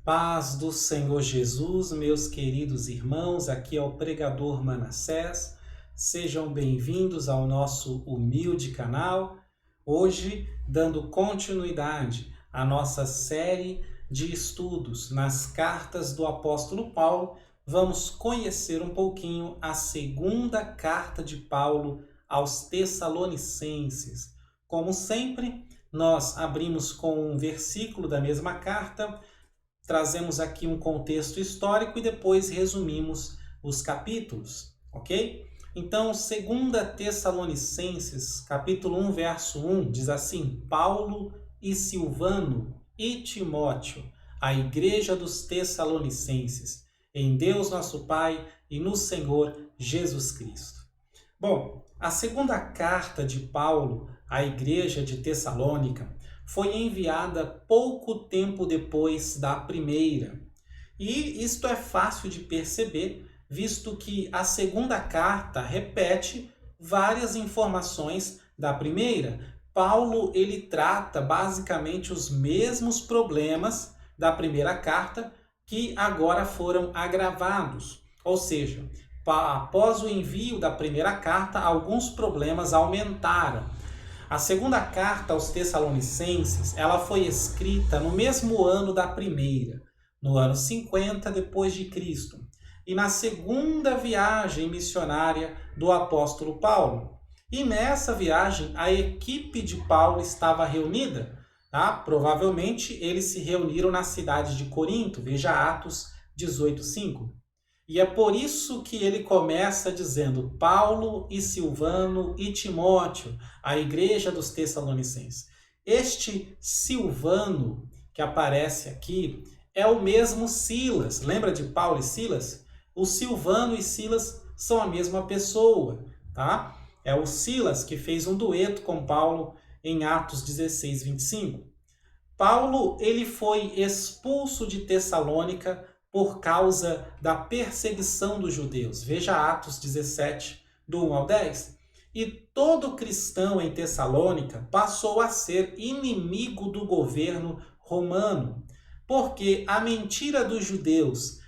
Paz do Senhor Jesus, meus queridos irmãos, aqui é o pregador Manassés. Sejam bem-vindos ao nosso humilde canal. Hoje, dando continuidade à nossa série de estudos nas cartas do apóstolo Paulo, vamos conhecer um pouquinho a segunda carta de Paulo aos Tessalonicenses. Como sempre, nós abrimos com um versículo da mesma carta, trazemos aqui um contexto histórico e depois resumimos os capítulos, ok? Então, 2 Tessalonicenses, capítulo 1, verso 1, diz assim: Paulo e Silvano e Timóteo, a igreja dos Tessalonicenses, em Deus nosso Pai e no Senhor Jesus Cristo. Bom, a segunda carta de Paulo à igreja de Tessalônica foi enviada pouco tempo depois da primeira. E isto é fácil de perceber, visto que a segunda carta repete várias informações da primeira. Paulo ele trata basicamente os mesmos problemas da primeira carta, que agora foram agravados. Ou seja, após o envio da primeira carta, alguns problemas aumentaram. A segunda carta aos Tessalonicenses, ela foi escrita no mesmo ano da primeira, no ano 50 depois de Cristo, e na segunda viagem missionária do apóstolo Paulo. E nessa viagem, a equipe de Paulo estava reunida, tá? Provavelmente eles se reuniram na cidade de Corinto, veja Atos 18:5. E é por isso que ele começa dizendo Paulo e Silvano e Timóteo, a igreja dos Tessalonicenses. Este Silvano que aparece aqui é o mesmo Silas. Lembra de Paulo e Silas? O Silvano e Silas são a mesma pessoa, tá? É o Silas que fez um dueto com Paulo em Atos 16:25. Paulo ele foi expulso de Tessalônica por causa da perseguição dos judeus. Veja Atos 17, do 1 ao 10. E todo cristão em Tessalônica passou a ser inimigo do governo romano, porque a mentira dos judeus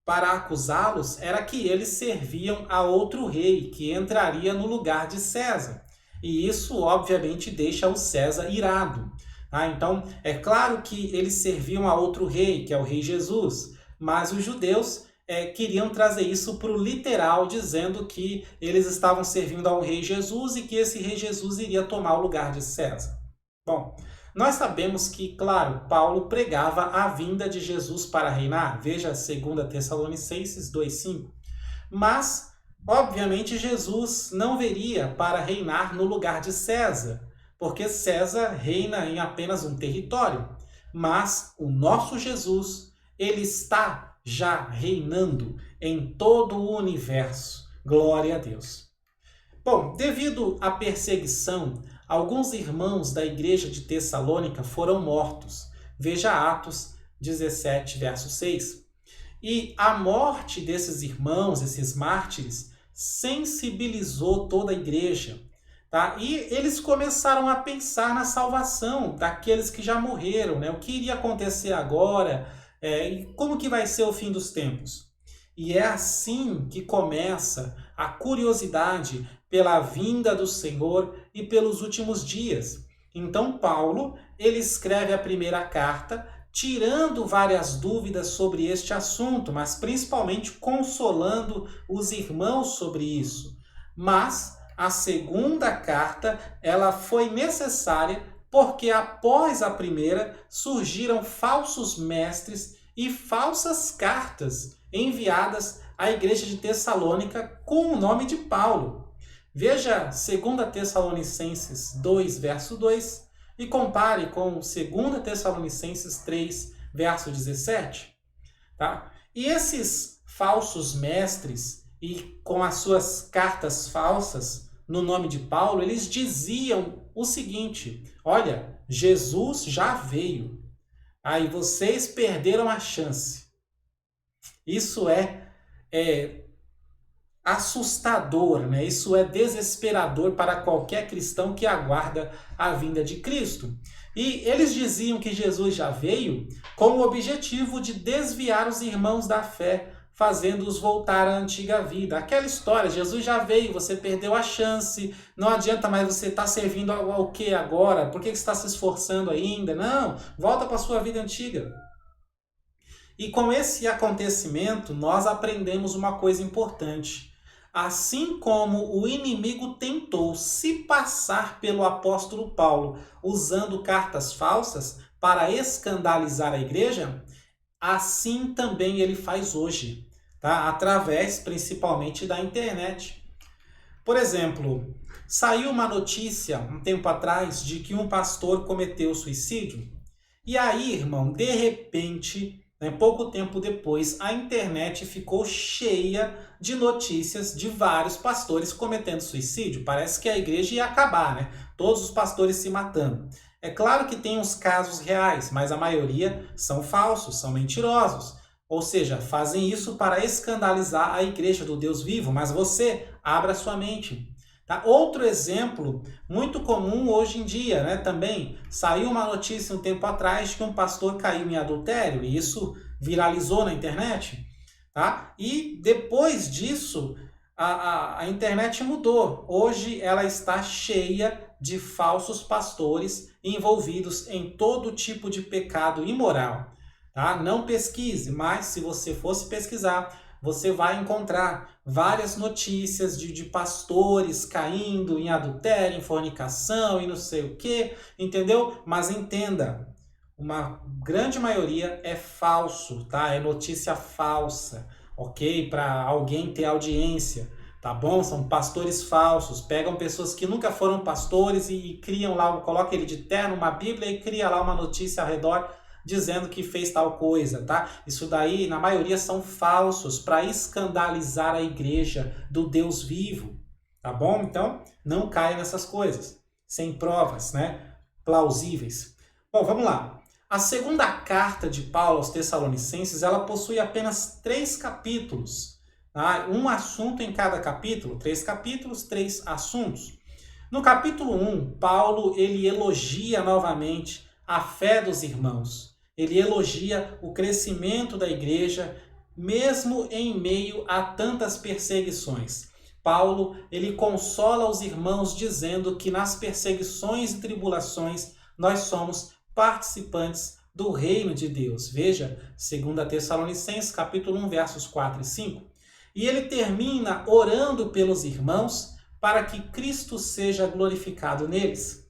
para acusá-los era que eles serviam a outro rei, que entraria no lugar de César. E isso, obviamente, deixa o César irado. Então, é claro que eles serviam a outro rei, que é o rei Jesus, mas os judeus queriam trazer isso para o literal, dizendo que eles estavam servindo a um rei Jesus e que esse rei Jesus iria tomar o lugar de César. Bom, nós sabemos que, claro, Paulo pregava a vinda de Jesus para reinar, veja 2 Tessalonicenses 2:5, mas, obviamente, Jesus não viria para reinar no lugar de César, porque César reina em apenas um território, mas o nosso Jesus, ele está já reinando em todo o universo. Glória a Deus. Bom, devido à perseguição, alguns irmãos da igreja de Tessalônica foram mortos. Veja Atos 17, verso 6. E a morte desses irmãos, esses mártires, sensibilizou toda a igreja. Tá? E eles começaram a pensar na salvação daqueles que já morreram, né? O que iria acontecer agora, e como que vai ser o fim dos tempos. E é assim que começa a curiosidade pela vinda do Senhor e pelos últimos dias. Então Paulo, ele escreve a primeira carta, tirando várias dúvidas sobre este assunto, mas principalmente consolando os irmãos sobre isso. Mas a segunda carta, ela foi necessária porque após a primeira surgiram falsos mestres e falsas cartas enviadas à igreja de Tessalônica com o nome de Paulo. Veja 2 Tessalonicenses 2, verso 2 e compare com 2 Tessalonicenses 3, verso 17. Tá? E esses falsos mestres e com as suas cartas falsas no nome de Paulo, eles diziam o seguinte: olha, Jesus já veio, aí vocês perderam a chance. Isso é assustador, né? Isso é desesperador para qualquer cristão que aguarda a vinda de Cristo. E eles diziam que Jesus já veio com o objetivo de desviar os irmãos da fé, fazendo-os voltar à antiga vida. Aquela história, Jesus já veio, você perdeu a chance, não adianta mais você estar servindo ao que agora? Por que você está se esforçando ainda? Não, volta para a sua vida antiga. E com esse acontecimento, nós aprendemos uma coisa importante. Assim como o inimigo tentou se passar pelo apóstolo Paulo usando cartas falsas para escandalizar a igreja, assim também ele faz hoje, tá? Através principalmente da internet. Por exemplo, saiu uma notícia um tempo atrás de que um pastor cometeu suicídio. E aí, irmão, de repente, pouco tempo depois, a internet ficou cheia de notícias de vários pastores cometendo suicídio. Parece que a igreja ia acabar, né? Todos os pastores se matando. É claro que tem uns casos reais, mas a maioria são falsos, são mentirosos. Ou seja, fazem isso para escandalizar a igreja do Deus vivo, mas você abra sua mente. Tá? Outro exemplo muito comum hoje em dia, né? Também saiu uma notícia um tempo atrás de que um pastor caiu em adultério e isso viralizou na internet. Tá? E depois disso, a internet mudou. Hoje ela está cheia de falsos pastores envolvidos em todo tipo de pecado imoral. Tá? Não pesquise, mas se você fosse pesquisar, você vai encontrar várias notícias de pastores caindo em adultério, em fornicação e não sei o que, entendeu? Mas entenda, uma grande maioria é falso, tá? É notícia falsa, ok? Para alguém ter audiência, tá bom? São pastores falsos, pegam pessoas que nunca foram pastores e criam lá, colocam ele de terno, uma Bíblia e cria lá uma notícia ao redor dizendo que fez tal coisa, tá? Isso daí, na maioria, são falsos para escandalizar a igreja do Deus vivo, tá bom? Então, não caia nessas coisas, sem provas, né? Plausíveis. Bom, vamos lá. A segunda carta de Paulo aos Tessalonicenses, ela possui apenas 3 capítulos, tá? Um assunto em cada capítulo, 3 capítulos, 3 assuntos. No capítulo 1, Paulo, ele elogia novamente a fé dos irmãos. Ele elogia o crescimento da igreja, mesmo em meio a tantas perseguições. Paulo, ele consola os irmãos dizendo que nas perseguições e tribulações nós somos participantes do reino de Deus. Veja, 2 Tessalonicenses, capítulo 1, versos 4 e 5. E ele termina orando pelos irmãos para que Cristo seja glorificado neles.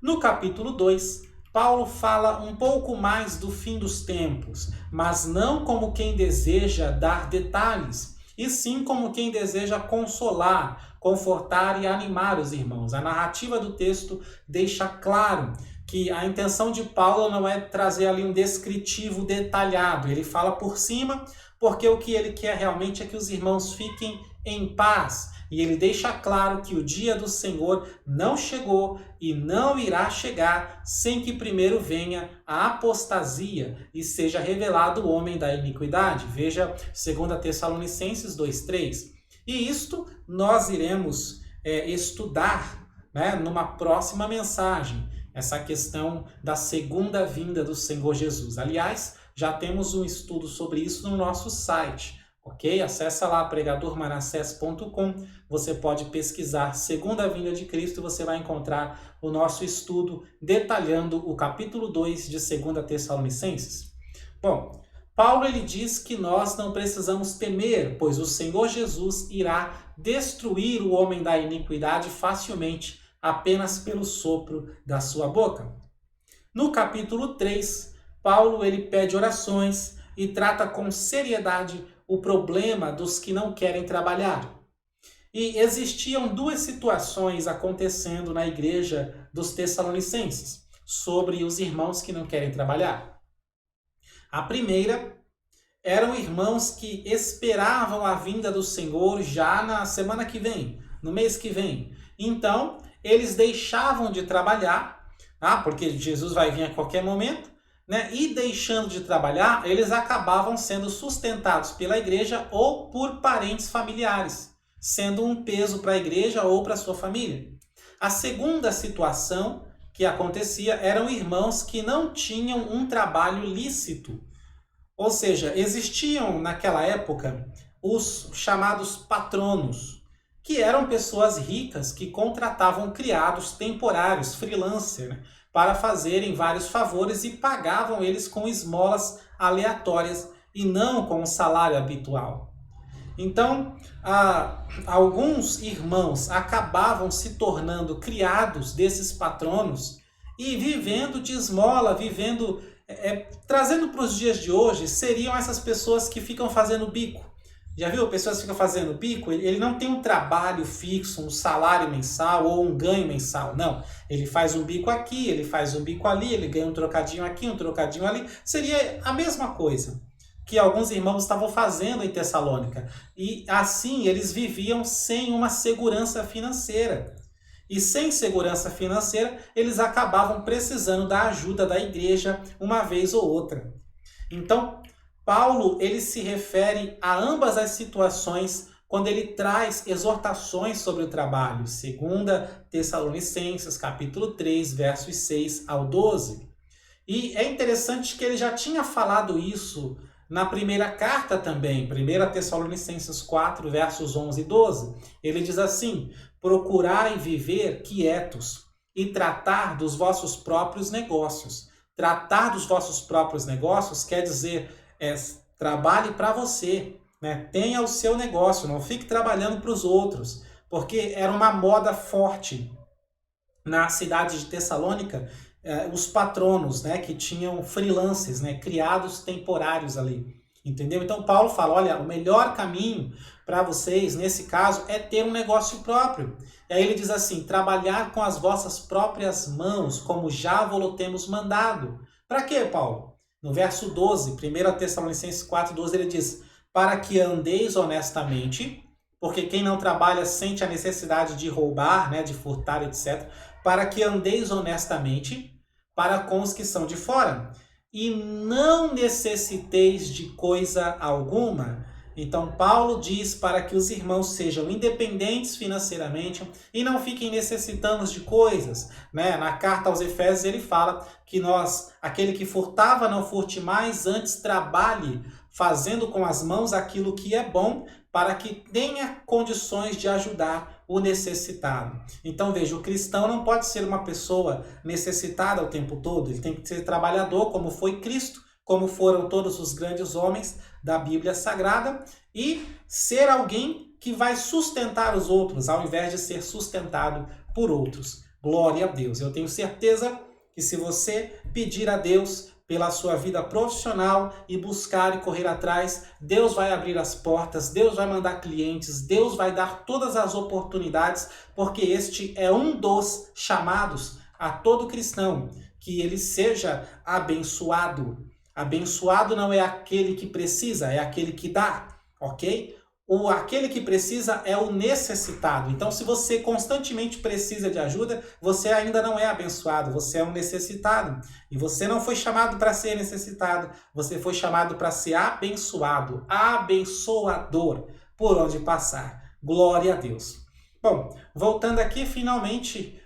No capítulo 2, Paulo fala um pouco mais do fim dos tempos, mas não como quem deseja dar detalhes, e sim como quem deseja consolar, confortar e animar os irmãos. A narrativa do texto deixa claro que a intenção de Paulo não é trazer ali um descritivo detalhado, ele fala por cima, porque o que ele quer realmente é que os irmãos fiquem em paz. E ele deixa claro que o dia do Senhor não chegou e não irá chegar sem que primeiro venha a apostasia e seja revelado o homem da iniquidade. Veja 2 Tessalonicenses 2:3. E isto nós iremos estudar, né, numa próxima mensagem, essa questão da segunda vinda do Senhor Jesus. Aliás, já temos um estudo sobre isso no nosso site. Ok? Acessa lá pregadormanassés.com, você pode pesquisar Segunda Vinda de Cristo e você vai encontrar o nosso estudo detalhando o capítulo 2 de 2 Tessalonicenses. Bom, Paulo ele diz que nós não precisamos temer, pois o Senhor Jesus irá destruir o homem da iniquidade facilmente, apenas pelo sopro da sua boca. No capítulo 3, Paulo ele pede orações e trata com seriedade o problema dos que não querem trabalhar. E existiam 2 situações acontecendo na igreja dos Tessalonicenses sobre os irmãos que não querem trabalhar. A primeira eram irmãos que esperavam a vinda do Senhor já na semana que vem, no mês que vem. Então, eles deixavam de trabalhar, porque Jesus vai vir a qualquer momento, né? E deixando de trabalhar, eles acabavam sendo sustentados pela igreja ou por parentes familiares, sendo um peso para a igreja ou para a sua família. A segunda situação, que acontecia eram irmãos que não tinham um trabalho lícito. Ou seja, existiam naquela época os chamados patronos, que eram pessoas ricas que contratavam criados temporários, freelancer, né, para fazerem vários favores e pagavam eles com esmolas aleatórias e não com o salário habitual. Então, alguns irmãos acabavam se tornando criados desses patronos e vivendo de esmola, trazendo para os dias de hoje, seriam essas pessoas que ficam fazendo bico. Já viu? Pessoas que ficam fazendo bico, ele não tem um trabalho fixo, um salário mensal ou um ganho mensal, não. Ele faz um bico aqui, ele faz um bico ali, ele ganha um trocadinho aqui, um trocadinho ali. Seria a mesma coisa que alguns irmãos estavam fazendo em Tessalônica. E assim eles viviam sem uma segurança financeira. E sem segurança financeira, eles acabavam precisando da ajuda da igreja uma vez ou outra. Então, Paulo ele se refere a ambas as situações quando ele traz exortações sobre o trabalho. 2 Tessalonicenses, capítulo 3, versos 6 ao 12. E é interessante que ele já tinha falado isso na primeira carta também, 1 Tessalonicenses 4, versos 11 e 12. Ele diz assim: procurai viver quietos e tratar dos vossos próprios negócios. Tratar dos vossos próprios negócios quer dizer, trabalhe para você, né? Tenha o seu negócio, não fique trabalhando para os outros, porque era uma moda forte na cidade de Tessalônica, os patronos, né, que tinham freelancers, né, criados temporários ali, entendeu? Então Paulo fala, olha, o melhor caminho para vocês, nesse caso, é ter um negócio próprio. E aí ele diz assim, trabalhar com as vossas próprias mãos, como já vos temos mandado. Para quê, Paulo? No verso 12, 1 Tessalonicenses 4, 12, ele diz, para que andeis honestamente, porque quem não trabalha sente a necessidade de roubar, né, de furtar, etc., para que andeis honestamente para com os que são de fora, e não necessiteis de coisa alguma. Então Paulo diz para que os irmãos sejam independentes financeiramente e não fiquem necessitando de coisas, né? Na carta aos Efésios ele fala que aquele que furtava não furte mais, antes trabalhe, fazendo com as mãos aquilo que é bom, para que tenha condições de ajudar o necessitado. Então veja, o cristão não pode ser uma pessoa necessitada o tempo todo, ele tem que ser trabalhador, como foi Cristo, como foram todos os grandes homens da Bíblia Sagrada, e ser alguém que vai sustentar os outros, ao invés de ser sustentado por outros. Glória a Deus! Eu tenho certeza que se você pedir a Deus pela sua vida profissional e buscar e correr atrás, Deus vai abrir as portas, Deus vai mandar clientes, Deus vai dar todas as oportunidades, porque este é um dos chamados a todo cristão, que ele seja abençoado. Abençoado não é aquele que precisa, é aquele que dá, ok? Aquele que precisa é o necessitado. Então, se você constantemente precisa de ajuda, você ainda não é abençoado, você é um necessitado. E você não foi chamado para ser necessitado, você foi chamado para ser abençoado, abençoador, por onde passar. Glória a Deus. Bom, voltando aqui, finalmente,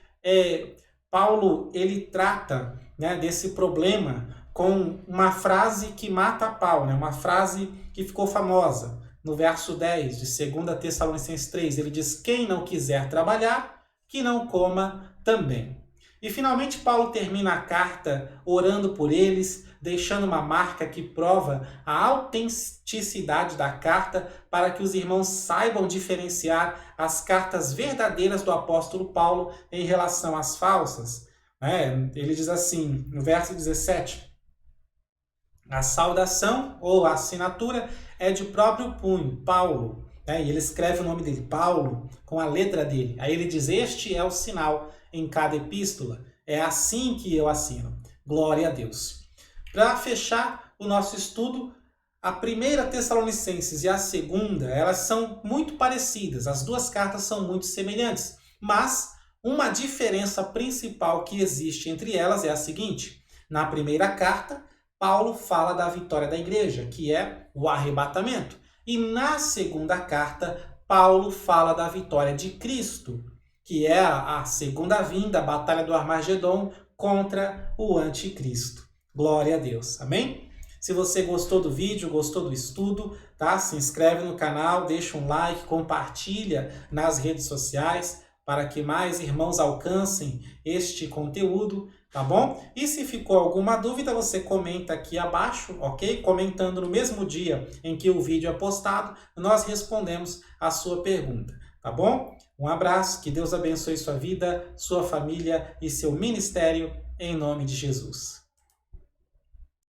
Paulo, ele trata, né, desse problema com uma frase que mata a pau, né, uma frase que ficou famosa. No verso 10 de 2 Tessalonicenses 3, ele diz, quem não quiser trabalhar, que não coma também. E finalmente Paulo termina a carta orando por eles, deixando uma marca que prova a autenticidade da carta, para que os irmãos saibam diferenciar as cartas verdadeiras do apóstolo Paulo em relação às falsas. Ele diz assim, no verso 17, a saudação ou a assinatura é de próprio punho, Paulo. E ele escreve o nome dele, Paulo, com a letra dele. Aí ele diz, este é o sinal em cada epístola. É assim que eu assino. Glória a Deus. Para fechar o nosso estudo, a primeira Tessalonicenses e a segunda, elas são muito parecidas. As duas cartas são muito semelhantes. Mas uma diferença principal que existe entre elas é a seguinte. Na primeira carta, Paulo fala da vitória da igreja, que é o arrebatamento. E na segunda carta, Paulo fala da vitória de Cristo, que é a segunda vinda, a batalha do Armagedon, contra o anticristo. Glória a Deus. Amém? Se você gostou do vídeo, gostou do estudo, tá? Se inscreve no canal, deixa um like, compartilha nas redes sociais para que mais irmãos alcancem este conteúdo, tá bom? E se ficou alguma dúvida, você comenta aqui abaixo, ok? Comentando no mesmo dia em que o vídeo é postado, nós respondemos a sua pergunta, tá bom? Um abraço, que Deus abençoe sua vida, sua família e seu ministério, em nome de Jesus.